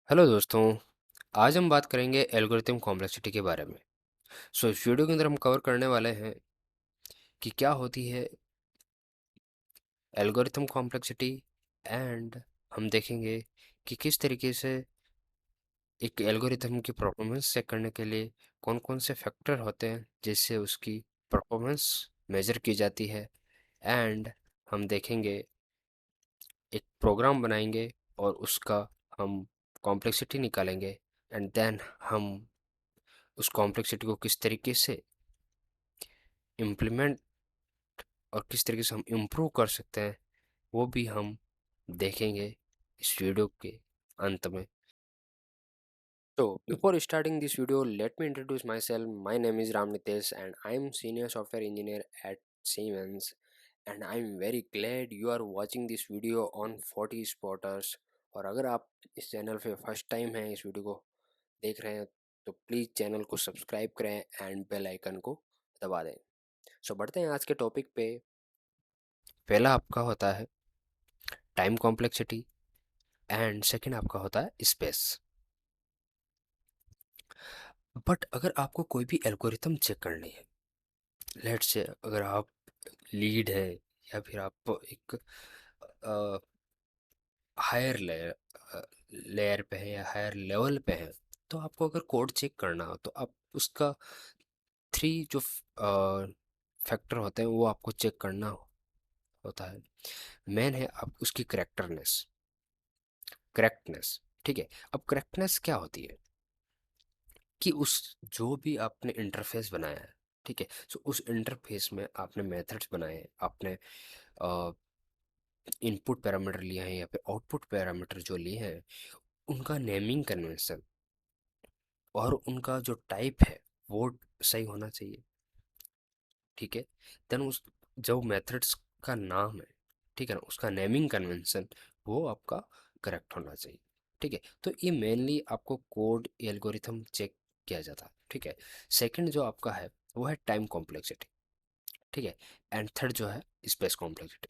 Hello दोस्तों। आज हम बात करेंगे एल्गोरिथम कॉम्प्लेक्सिटी के बारे में। इस वीडियो के अंदर हम कवर करने वाले हैं कि क्या होती है एल्गोरिथम कॉम्प्लेक्सिटी एंड हम देखेंगे कि किस तरीके से एक एल्गोरिथम की परफॉर्मेंस चेक करने के लिए कौन कौन से फैक्टर होते हैं जिससे उसकी परफॉर्मेंस मेजर की जाती है। एंड हम देखेंगे एक प्रोग्राम बनाएंगे और उसका हम कॉम्प्लेक्सिटी निकालेंगे एंड देन हम उस कॉम्प्लेक्सिटी को किस तरीके से इम्प्लीमेंट और किस तरीके से हम इम्प्रूव कर सकते हैं वो भी हम देखेंगे इस वीडियो के अंत में। So before starting this video, let me introduce myself. My name is Ram Nitesh and I am senior software engineer at Siemens, and I am very glad you are watching this video on 40 spotters। और अगर आप इस channel पे first time हैं, इस video को देख रहे हैं, तो प्लीज़ चैनल को सब्सक्राइब करें एंड बेल आइकन को दबा दें। बढ़ते हैं आज के टॉपिक पे। पहला आपका होता है टाइम कॉम्प्लेक्सिटी एंड सेकंड आपका होता है स्पेस। बट अगर आपको कोई भी एल्गोरिथम चेक करनी है, लेट्स से अगर आप लीड है या फिर आप एक हायर लेयर पे है या हायर लेवल पे है, तो आपको अगर कोड चेक करना हो तो आप उसका थ्री जो फैक्टर होते हैं वो आपको चेक करना होता है। मेन है आप उसकी करेक्टनेस। ठीक है, अब करेक्टनेस क्या होती है कि उस जो भी आपने इंटरफेस बनाया है, ठीक है, उस इंटरफेस में आपने मेथड्स बनाए, आपने इनपुट पैरामीटर लिए हैं या फिर आउटपुट पैरामीटर जो लिए हैं, उनका नेमिंग कन्वेंशन और उनका जो टाइप है वो सही होना चाहिए। ठीक है, देन उस जो मेथड्स का नाम है, ठीक है ना, उसका नेमिंग कन्वेंशन वो आपका करेक्ट होना चाहिए। ठीक है, तो ये मेनली आपको कोड एल्गोरिथम चेक किया जाता है। ठीक है, सेकंड जो आपका है वो है टाइम कॉम्प्लेक्सिटी। ठीक है, एंड थर्ड जो है स्पेस कॉम्प्लेक्सिटी।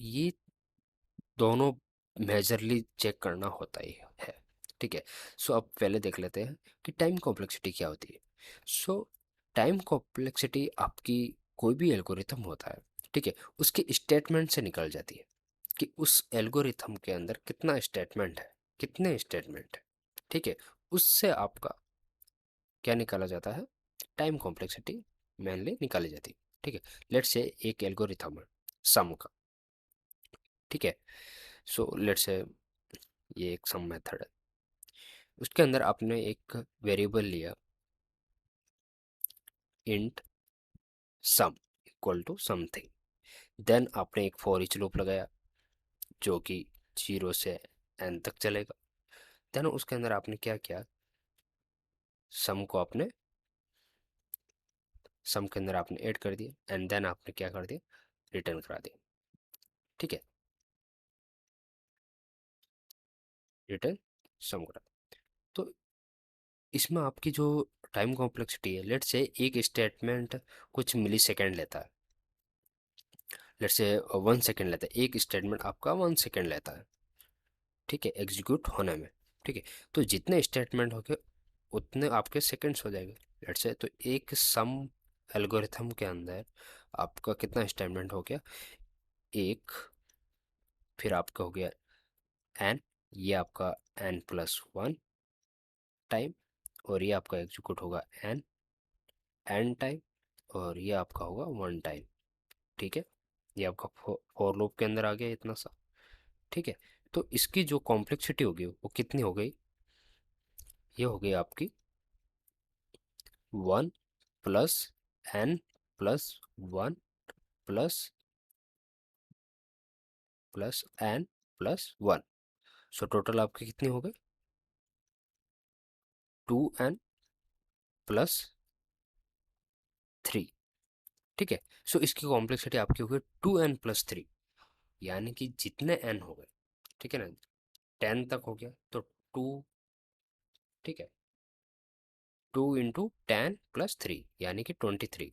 ये दोनों मेजरली चेक करना होता ही है। ठीक है, अब पहले देख लेते हैं कि टाइम कॉम्प्लेक्सिटी क्या होती है। सो टाइम कॉम्प्लेक्सिटी आपकी कोई भी एल्गोरिथम होता है, ठीक है, उसके स्टेटमेंट से निकल जाती है कि उस एल्गोरिथम के अंदर कितना स्टेटमेंट है, कितने स्टेटमेंट है। ठीक है, उससे आपका क्या निकाला जाता है, टाइम कॉम्प्लेक्सिटी मेनली निकाली जाती है। ठीक है, लेट्स से एक एल्गोरिथम है सम का। ठीक है, लेट्स से ये एक सम मेथड है, उसके अंदर आपने एक वेरिएबल लिया int sum equal to something. Then आपने एक फॉर ईच लूप लगाया जो कि 0 से n तक चलेगा। देन उसके अंदर आपने क्या किया, सम को आपने सम के अंदर आपने ऐड कर दिया एंड देन आपने क्या कर दिया, रिटर्न करा दिया। ठीक है, रिटर्न सम करा। तो इसमें आपकी जो टाइम कॉम्प्लेक्सिटी है, लेट्स से एक स्टेटमेंट कुछ मिली सेकेंड लेता है, लेट्स से 1 सेकेंड लेता है, एक स्टेटमेंट आपका 1 सेकेंड लेता है, ठीक है, एग्जीक्यूट होने में। ठीक है, तो जितने स्टेटमेंट हो गए उतने आपके सेकंड्स हो जाएंगे। लेट्स से तो एक सम एल्गोरिथम के अंदर आपका कितना स्टेटमेंट हो गया, एक, फिर आपका हो गया एन, ये आपका n+1 टाइम, और ये आपका एग्जीक्यूट होगा एन टाइम, और ये आपका होगा 1 टाइम। ठीक है, ये आपका फॉर लूप के अंदर आ गया इतना सा। ठीक है, तो इसकी जो कॉम्प्लेक्सिटी होगी वो कितनी हो गई, ये हो गई आपकी 1 + n+1 +n+1। टोटल आपके कितने हो गए, 2n+3। ठीक है, इसकी कॉम्प्लेक्सिटी आपकी हो गई 2n+3, यानी कि जितने n हो गए, ठीक है ना, 10 तक हो गया तो 2, ठीक है, 2 × 10 + 3 यानी कि 23।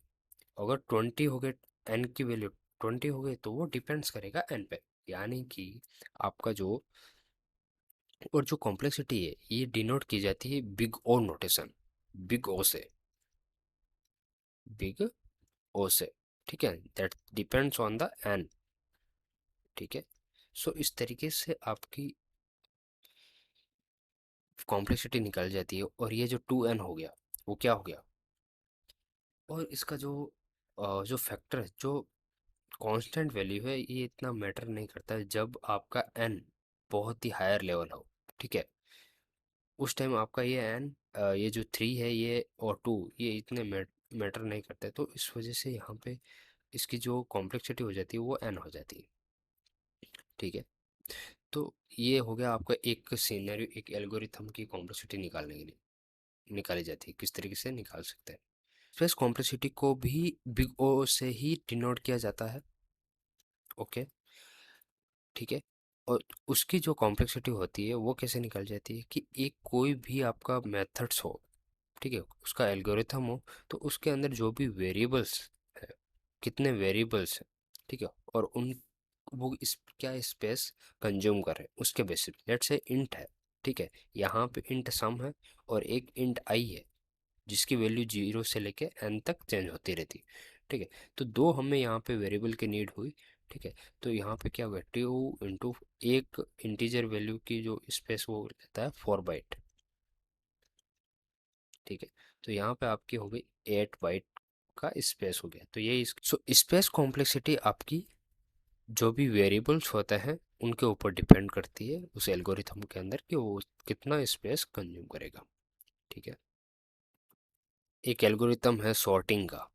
अगर 20 हो गए, एन की वैल्यू 20 हो गई, तो वो डिपेंड्स करेगा एन पे, यानी कि आपका जो और जो कॉम्प्लेक्सिटी है ये डिनोट की जाती है big O notation, big O से, बिग ओ से, ठीक है, that depends on the N, ठीक है। सो इस तरीके से आपकी कॉम्प्लेक्सिटी निकल जाती है। और ये जो 2n हो गया वो क्या हो गया, और इसका जो जो फैक्टर है, जो कांस्टेंट वैल्यू है, ये इतना मैटर नहीं करता है जब आपका n बहुत ही हायर लेवल हो, ठीक है। उस टाइम आपका ये n, ये जो 3 है ये और 2, ये इतने मैटर नहीं करते, तो इस वजह से यहाँ पे इसकी जो कॉम्प्लेक्सिटी हो जाती है वो n हो जाती है, ठीक है। तो ये हो गया आपका एक सिनेरियो, एक एल्गोरिथम की कॉम्प्लेक्सिटी निकालने के लिए निकाली जाती है, किस तरीके से निकाल सकते हैं। स्पेस कॉम्प्लेक्सिटी को भी बिग ओ से ही डिनोट किया जाता है, ओके, ठीक है। और उसकी जो कॉम्प्लेक्सिटी होती है वो कैसे निकल जाती है कि एक कोई भी आपका मेथड्स हो, ठीक है, उसका एल्गोरिथम हो, तो उसके अंदर जो भी वेरिएबल्स है, कितने वेरिएबल्स हैं, ठीक है, और उन वो इस क्या स्पेस कंज्यूम कर रहे हैं उसके बेसिस, लेट्स से इंट है, ठीक है, यहाँ पे इंट सम है और एक इंट आई है जिसकी वैल्यू 0 से लेके n तक चेंज होती रहती है, ठीक है। तो दो हमें यहाँ पे वेरिएबल की नीड हुई, ठीक है। तो यहाँ पे क्या हुआ, 2 इंटू एक इंटीजर वैल्यू की जो स्पेस वो लेता है 4 बाइट, ठीक है। तो यहाँ पे आपकी हो गई 8 बाइट का स्पेस हो गया, तो ये सो स्पेस कॉम्प्लेक्सिटी आपकी जो भी वेरिएबल्स होते हैं उनके ऊपर डिपेंड करती है उस एल्गोरिथम के अंदर कि वो कितना स्पेस कंज्यूम करेगा, ठीक है। एक एल्गोरिथम है सॉर्टिंग का,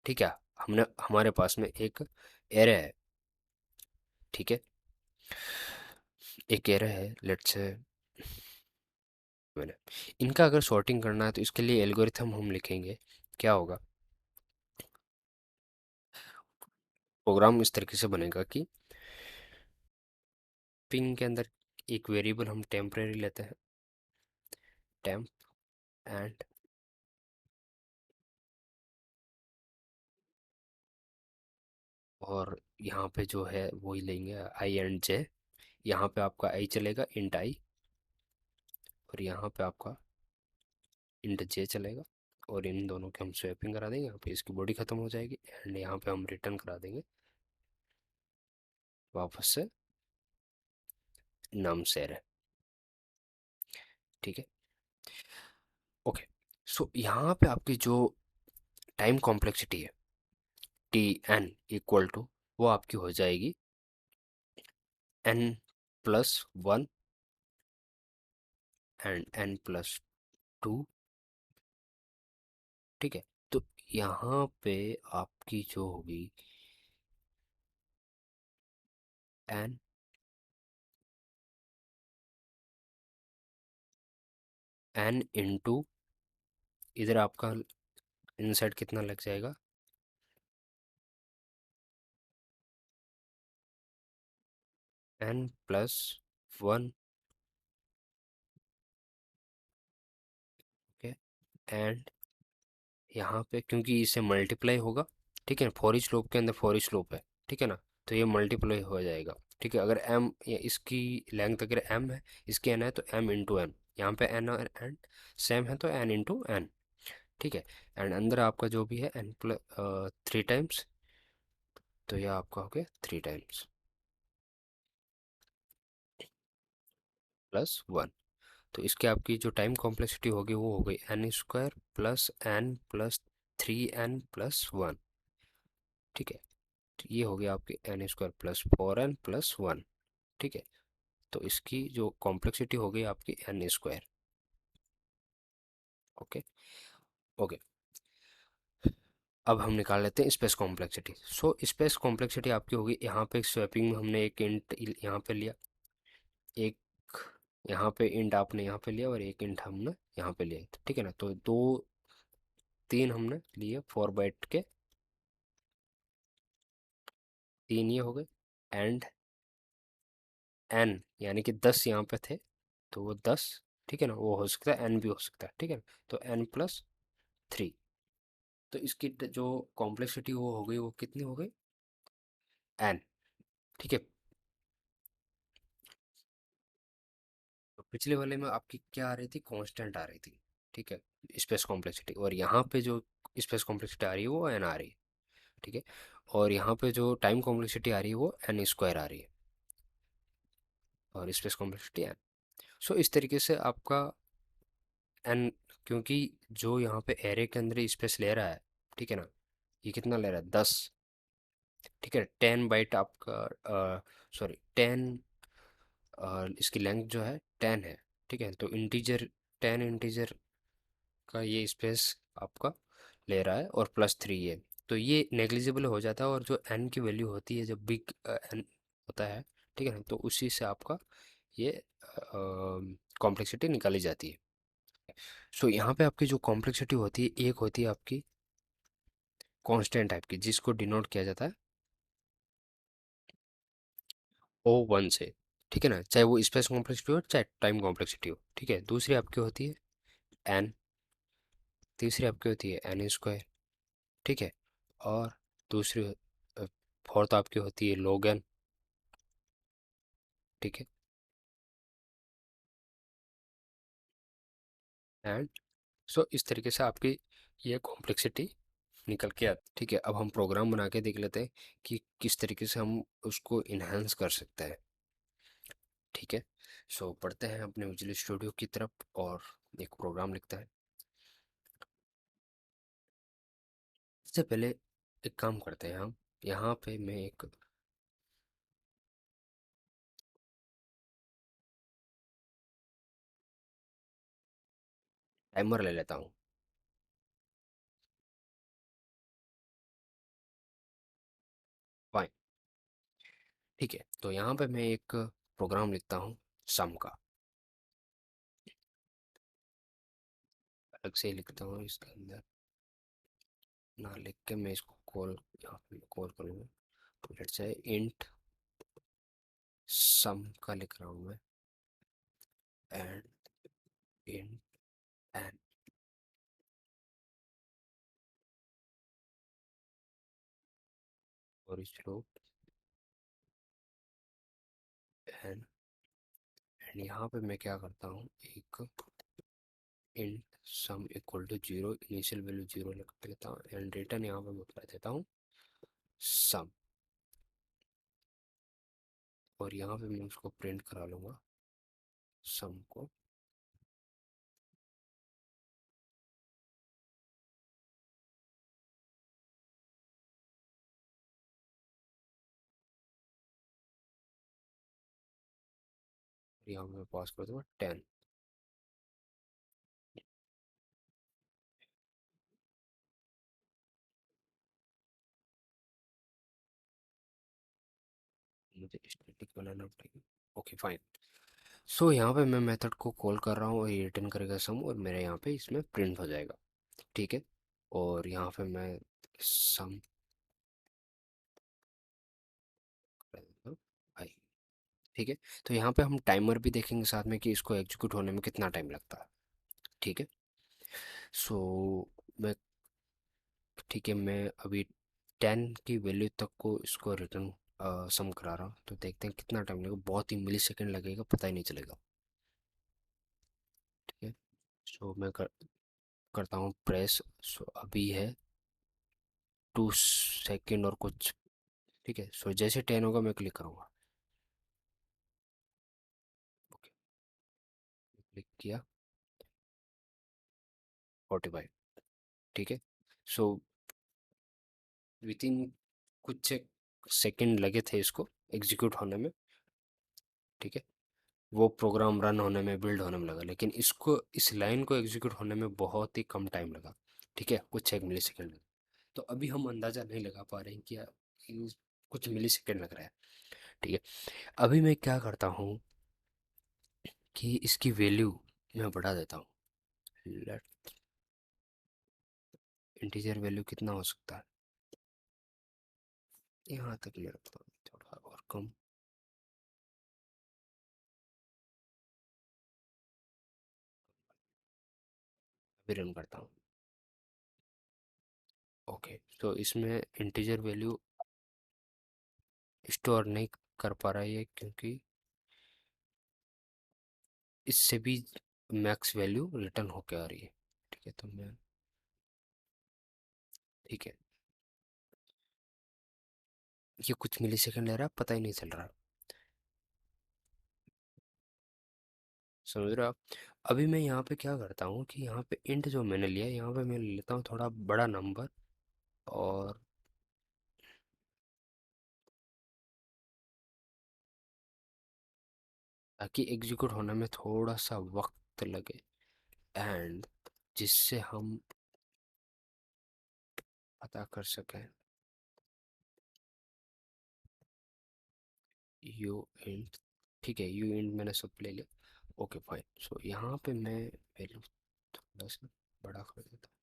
ठीक है। हमने हमारे पास में एक एरे है, ठीक है, एक एरे है, लेट्स से मैंने इनका अगर सॉर्टिंग करना है तो इसके लिए एल्गोरिथम हम लिखेंगे, क्या होगा, प्रोग्राम इस तरीके से बनेगा कि पिंग के अंदर एक वेरिएबल हम टेम्परेरी लेते हैं, टेम्प, एंड और यहाँ पे जो है वही लेंगे आई एंड जे, यहाँ पे आपका आई चलेगा, इंट आई, और यहाँ पे आपका इंट जे चलेगा, और इन दोनों के हम स्वैपिंग करा देंगे, यहाँ पे इसकी बॉडी खत्म हो जाएगी, एंड यहाँ पे हम रिटर्न करा देंगे वापस से नम से है, ठीक है, ओके। सो यहाँ पे आपकी जो टाइम कॉम्प्लेक्सिटी है टी एन इक्वल टू, वो आपकी हो जाएगी n+1 एंड n+2, ठीक है। तो यहाँ पे आपकी जो होगी n, n इंटू, इधर आपका इनसाइड कितना लग जाएगा, n+1, ओके, एंड यहाँ पे क्योंकि इससे मल्टीप्लाई होगा, ठीक है ना, फॉर ईच लूप के अंदर फॉर ईच लूप है, ठीक है ना, तो ये मल्टीप्लाई हो जाएगा, ठीक है। अगर m इसकी लेंथ अगर m है, इसकी n है, तो m इंटू n, यहाँ पे n और n सेम है तो n इंटू n, ठीक है। एंड अंदर आपका जो भी है n+3 टाइम्स, तो यह आपका हो गया 3 टाइम्स +1। तो इसके आपकी जो टाइम कॉम्प्लेक्सिटी होगी वो हो गई n² + n+3n+1, ठीक है। तो ये हो गया आपकी n² + 4n+1, ठीक है। तो इसकी जो कॉम्प्लेक्सिटी हो गई आपकी n², ओके, ओके। अब हम निकाल लेते हैं space complexity. So space complexity आपकी होगी, यहाँ पे स्वैपिंग में हमने एक इंट यहाँ पे लिया, एक यहाँ पे इंट आपने यहाँ पे लिया, और एक इंट हमने यहाँ पे लिया, ठीक है ना। तो दो, तीन हमने लिए 4 बाइट के, तीन ये हो गए, एंड एन यानी कि 10 यहाँ पे थे, तो वो 10, ठीक है ना, वो हो सकता है एन भी हो सकता है, ठीक है ना। तो n+3, तो इसकी जो कॉम्प्लेक्सिटी वो हो गई, वो कितनी हो गई, एन, ठीक है। पिछले वाले में आपकी क्या आ रही थी, कांस्टेंट आ रही थी, ठीक है, स्पेस कॉम्प्लेक्सिटी, और यहाँ पे जो स्पेस कॉम्प्लेक्सिटी आ रही है वो एन आ रही है, ठीक है, और यहाँ पे जो टाइम कॉम्प्लेक्सिटी आ रही है वो एन स्क्वायर आ रही है, और स्पेस कॉम्प्लेक्सिटी एन। सो इस तरीके से आपका एन, क्योंकि जो यहाँ पे एरे के अंदर स्पेस ले रहा है, ठीक है ना, ये कितना ले रहा है, 10, ठीक है, 10 बाइट आपका, सॉरी 10, इसकी लेंथ जो है 10 है, ठीक है, तो इंटीजर, 10 इंटीजर का ये स्पेस आपका ले रहा है, और +3 है, तो ये नेग्लिजिबल हो जाता है, और जो एन की वैल्यू होती है जब बिग एन होता है, ठीक है ना, तो उसी से आपका ये कॉम्प्लेक्सिटी निकाली जाती है। सो यहाँ पे आपकी जो कॉम्प्लेक्सिटी होती है, एक होती है आपकी कांस्टेंट टाइप की, जिसको डिनोट किया जाता है O1 से, ठीक है ना, चाहे वो स्पेस कॉम्प्लेक्सिटी हो चाहे टाइम कॉम्प्लेक्सिटी हो, ठीक है, दूसरी आपकी होती है एन, तीसरी आपकी होती है एन स्क्वायर, ठीक है, और दूसरी फोर्थ आपकी होती है log n, ठीक है, एंड सो इस तरीके से आपकी ये कॉम्प्लेक्सिटी निकल के आती, ठीक है। अब हम प्रोग्राम बना के देख लेते हैं कि किस तरीके से हम उसको इन्हांस कर सकते हैं, ठीक है। सो पढ़ते हैं अपने विजुअल स्टूडियो की तरफ और एक प्रोग्राम लिखता है। इससे पहले एक काम करते हैं हम, यहाँ पे मैं एक टाइमर ले लेता हूँ। फाइन, ठीक है, तो यहाँ पे मैं एक प्रोग्राम लिखता हूँ सम का, अलग से ही लिखता हूँ, इसके अंदर ना लिख के मैं इसको कॉल, यहाँ पे कॉल करूँगा, लेट्स से इंट सम का लिख रहा हूँ मैं, एंड इंट एन, और स्लो एन, एंड यहाँ पे मैं क्या करता हूँ, एक int sum equal to 0, initial value 0 लिख देता हूँ, एंड रिटर्न यहाँ पे मैं कर देता हूँ सम, और यहाँ पे मैं उसको प्रिंट करा लूँगा सम को, और यहाँ पे मैं पास कर दूँगा 10। मुझे स्टैटिक बनाना पड़ेगा, ओके फाइन। सो यहाँ पे मैं मेथड को कॉल कर रहा हूँ और ये रिटर्न करेगा सम, और मेरे यहाँ पे इसमें प्रिंट हो जाएगा, ठीक है, और यहाँ पे मैं सम कर देता हूँ भाई, ठीक है। तो यहाँ पे हम टाइमर भी देखेंगे साथ में कि इसको एग्जीक्यूट होने में कितना टाइम लगता है, ठीक है। सो मैं, ठीक है, मैं अभी 10 की वैल्यू तक को इसको रिटर्न सम करा रहा हूँ, तो देखते हैं कितना टाइम लगेगा, बहुत ही मिली सेकेंड लगेगा, पता ही नहीं चलेगा, ठीक है। सो मैं करता हूँ प्रेस, सो अभी है 2 सेकेंड और कुछ, ठीक है, सो जैसे 10 होगा मैं क्लिक करूँगा, ओके, क्लिक किया, 45, ठीक है। सो विद इन कुछ सेकंड लगे थे इसको एग्जीक्यूट होने में, ठीक है, वो प्रोग्राम रन होने में, बिल्ड होने में लगा, लेकिन इसको, इस लाइन को एग्जीक्यूट होने में बहुत ही कम टाइम लगा, ठीक है, कुछ 1 मिली सेकेंड लगा। तो अभी हम अंदाज़ा नहीं लगा पा रहे हैं कि कुछ मिली सेकेंड लग रहा है, ठीक है। अभी मैं क्या करता हूँ कि इसकी वैल्यू मैं बढ़ा देता हूँ, लेट, इंटीजर वैल्यू कितना हो सकता है, यहाँ तक ले रखता हूँ, थोड़ा और कम, अभी रन करता हूँ, ओके। तो इसमें इंटीजर वैल्यू स्टोर नहीं कर पा रहा है ये, क्योंकि इससे भी मैक्स वैल्यू रिटर्न होके आ रही है। ठीक है, तो मैं, ठीक है, ये कुछ मिली सेकेंड ले रहा है, पता ही नहीं चल रहा। समझ रहे हो आप? अभी मैं यहाँ पे क्या करता हूँ कि यहाँ पे इंट जो मैंने लिया, यहाँ पे मैं ले लेता हूँ थोड़ा बड़ा नंबर, और ताकि एग्जीक्यूट होने में थोड़ा सा वक्त लगे, एंड जिससे हम पता कर सकें। यू इंट, ठीक है, यू इंट मैंने सब ले लिया। ओके फाइन, सो यहाँ पे मैं वैल्यू थोड़ा सा बड़ा कर देता हूँ,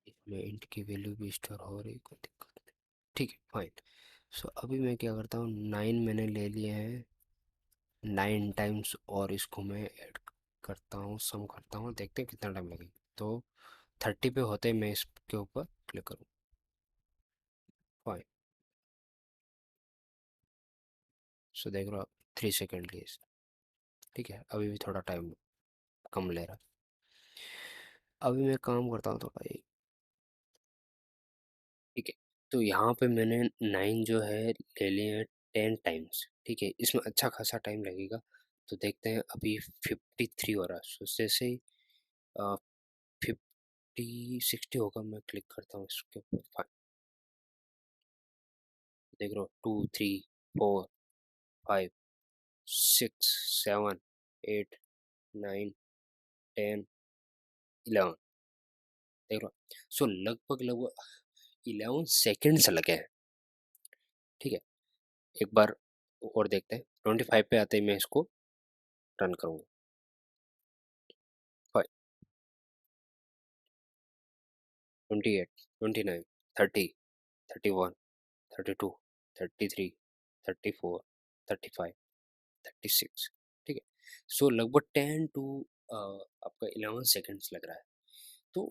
इसमें इंट की वैल्यू भी स्टोर हो रही, कोई दिक्कत नहीं। ठीक है फाइन। सो अभी मैं क्या करता हूँ, 9 मैंने ले लिए हैं 9 टाइम्स, और इसको मैं ऐड करता हूँ, सम करता हूँ, देखते हैं कितना टाइम लगेगा। तो 30 पे होते ही मैं इसके ऊपर क्लिक करूँ। फाइन, सो देख रहे हो आप, 3 सेकेंड लिए। ठीक है, अभी भी थोड़ा टाइम कम ले रहा है। अभी मैं काम करता हूँ थोड़ा ये। ठीक है, तो यहाँ पे मैंने 9 जो है ले लिए हैं 10 टाइम्स। ठीक है, इसमें अच्छा खासा टाइम लगेगा, तो देखते हैं। अभी 53 हो रहा है, सो जैसे ही 50 60 होगा, मैं क्लिक करता हूँ इसके ऊपर। देख रहे हो, 2 3 4 5 6 7 8 9 10 11। देख रहे हो, सो लगभग लगभग 11 सेकेंड्स लगे हैं। ठीक है, एक बार और देखते हैं। 25 पे आते ही मैं इसको रन करूँगा। 28 29 30 31 32 33 34 35 36। ठीक है, सो लगभग 10 टू आपका 11 सेकेंड्स लग रहा है। तो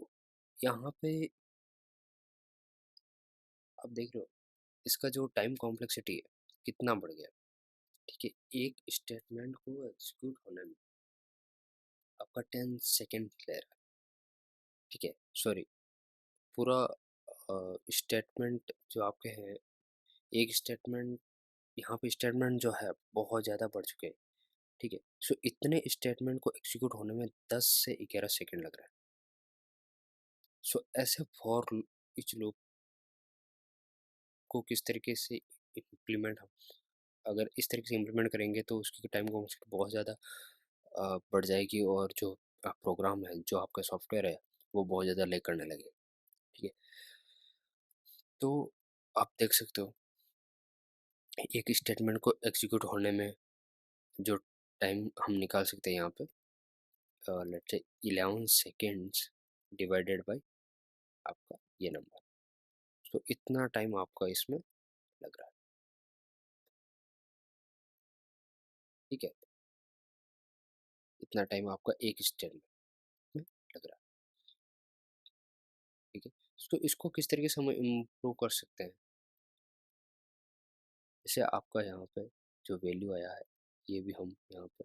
यहाँ पे आप देख रहे हो, इसका जो टाइम कॉम्प्लेक्सिटी है कितना बढ़ गया। ठीक है, एक स्टेटमेंट को एग्जीक्यूट होने में आपका 10 सेकेंड ले रहा है। ठीक है, सॉरी, पूरा स्टेटमेंट जो आपके हैं, एक स्टेटमेंट, यहाँ पे स्टेटमेंट जो है बहुत ज़्यादा बढ़ चुके हैं। ठीक है, सो इतने स्टेटमेंट को एग्जीक्यूट होने में 10 से 11 सेकेंड लग रहा है। सो ऐसे फॉर इच लूप को किस तरीके से इम्प्लीमेंट, हम अगर इस तरीके से इम्प्लीमेंट करेंगे तो उसकी टाइम कॉन्स्ट बहुत ज़्यादा बढ़ जाएगी, और जो प्रोग्राम है, जो आपका सॉफ्टवेयर है, वो बहुत ज़्यादा लैग करने लगे। ठीक है, तो आप देख सकते हो, एक स्टेटमेंट को एग्जीक्यूट होने में जो टाइम हम निकाल सकते हैं यहाँ पे, let's say 11 seconds divided by आपका ये नंबर, तो इतना टाइम आपका इसमें लग रहा है। ठीक है, इतना टाइम आपका एक स्टेटमेंट में लग रहा है। ठीक है, तो इसको किस तरीके से हम इम्प्रूव कर सकते हैं, जैसे आपका यहाँ पे जो वैल्यू आया है, ये भी हम यहाँ पे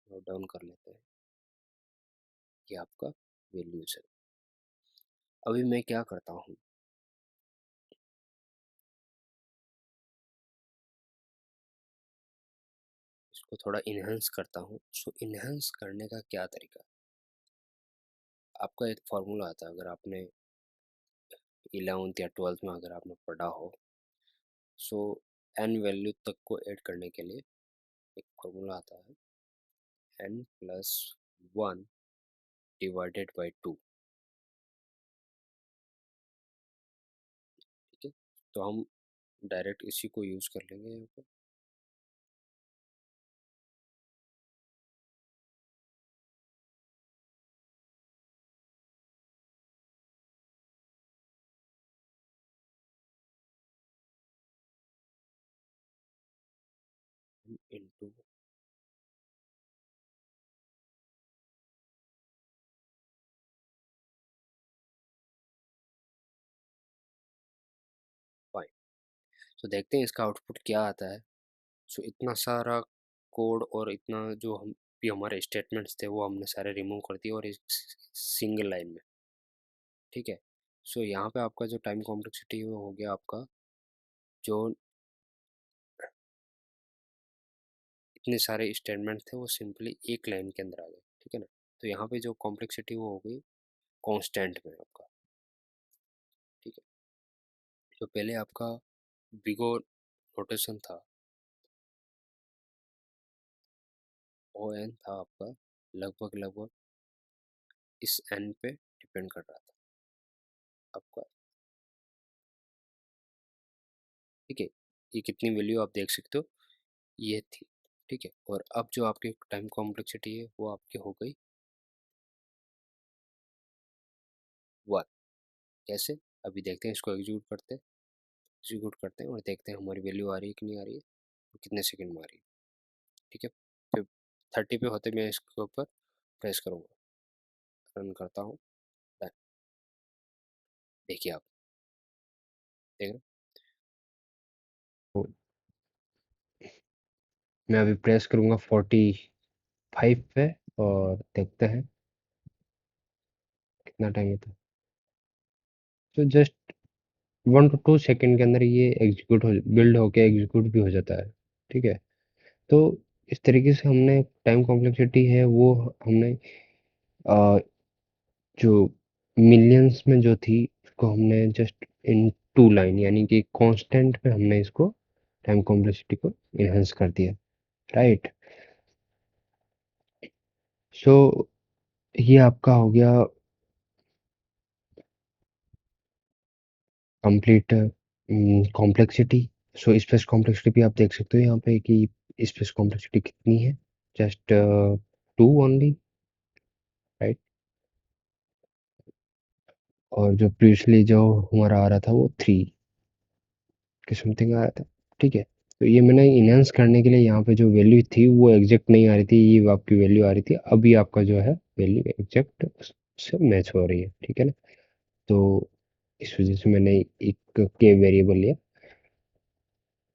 नोट डाउन कर लेते हैं। ये आपका वैल्यूज है। अभी मैं क्या करता हूँ, इसको थोड़ा इन्हेंस करता हूँ। सो इन्हेंस करने का क्या तरीका, आपका एक फार्मूला आता है, अगर आपने 11th या 12th में अगर आपने पढ़ा हो। सो एन वैल्यू तक को ऐड करने के लिए एक फार्मूला आता है, n+1 डिवाइडेड बाई 2। ठीक है, तो हम डायरेक्ट इसी को यूज़ कर लेंगे यहाँ पर। इंटू तो देखते हैं इसका आउटपुट क्या आता है। सो इतना सारा कोड और इतना जो हम भी हमारे स्टेटमेंट्स थे वो हमने सारे रिमूव कर दिए और एक सिंगल लाइन में। ठीक है। सो यहाँ पे आपका जो टाइम कॉम्प्लेक्सिटी है वो हो गया आपका, जो इतने सारे स्टेटमेंट थे वो सिंपली एक लाइन के अंदर आ गए। ठीक है ना। तो यहाँ पे जो कॉम्प्लेक्सिटी वो हो गई कांस्टेंट में आपका। ठीक है। जो पहले आपका बिगो नोटेशन था, ओ एन था आपका, लगभग लगभग इस एन पे डिपेंड कर रहा था आपका। ठीक है। ये कितनी वैल्यू आप देख सकते हो, ये थी। ठीक है। और अब जो आपकी टाइम कॉम्प्लेक्सिटी है वो आपकी हो गई 1। कैसे, अभी देखते हैं, इसको एग्जीक्यूट करते हैं और देखते हैं हमारी वैल्यू आ रही है कि नहीं आ रही है और कितने सेकंड में आ रही है। ठीक है। फिर 30 पे होते मैं इसके ऊपर प्रेस करूँगा, रन करता हूँ। देखिए आप देख रहे तो मैं अभी प्रेस करूँगा 45 पे और देखते हैं कितना टाइम होता है। तो जस्ट 1 to 2 सेकंड के अंदर ये एग्जीक्यूट हो बिल्ड होके एग्जीक्यूट भी हो जाता है। ठीक है। तो इस तरीके से हमने टाइम कॉम्प्लेक्सिटी है वो हमने अ, जो मिलियंस में जो थी उसको हमने जस्ट इन 2 लाइन यानी कि कांस्टेंट में हमने इसको टाइम कॉम्प्लेक्सिटी को इनहेंस कर दिया। राइट। सो ये आपका हो गया complete complexity. So space complexity भी आप देख सकते हो यहाँ पे कि स्पेस कॉम्प्लेक्सिटी कितनी है, जस्ट 2 ओनली। राइट। और जो प्रीवियसली जो हमारा आ रहा था वो 3 के समथिंग आ रहा था। ठीक है। तो ये मैंने इनहेंस करने के लिए यहाँ पे जो वैल्यू थी वो एग्जैक्ट नहीं आ रही थी, ये आपकी वैल्यू आ रही थी, अभी आपका जो है वैल्यू एग्जैक्ट उससे मैच हो रही है। ठीक है ना। तो इस वजह से मैंने एक के वेरिएबल लिया।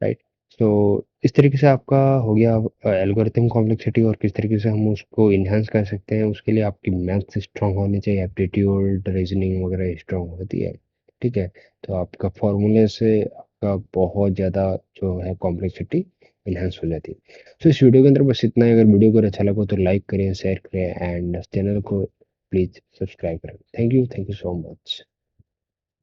राइट। तो इस तरीके से आपका हो गया एल्गोरिथम कॉम्प्लेक्सिटी, और किस तरीके से हम उसको इन्हांस कर सकते हैं। उसके लिए आपकी मैथ्स स्ट्रांग होनी चाहिए, एप्टीट्यूड रीजनिंग वगैरह स्ट्रांग होती है। ठीक है। तो आपका फॉर्मूले से आपका बहुत ज़्यादा जो है कॉम्प्लेक्सिटी इन्हांस हो जाती है। तो इस वीडियो के अंदर बस इतना ही। अगर वीडियो को अच्छा लगा तो लाइक करें, शेयर करें एंड चैनल को प्लीज़ सब्सक्राइब करें। Thank you so much.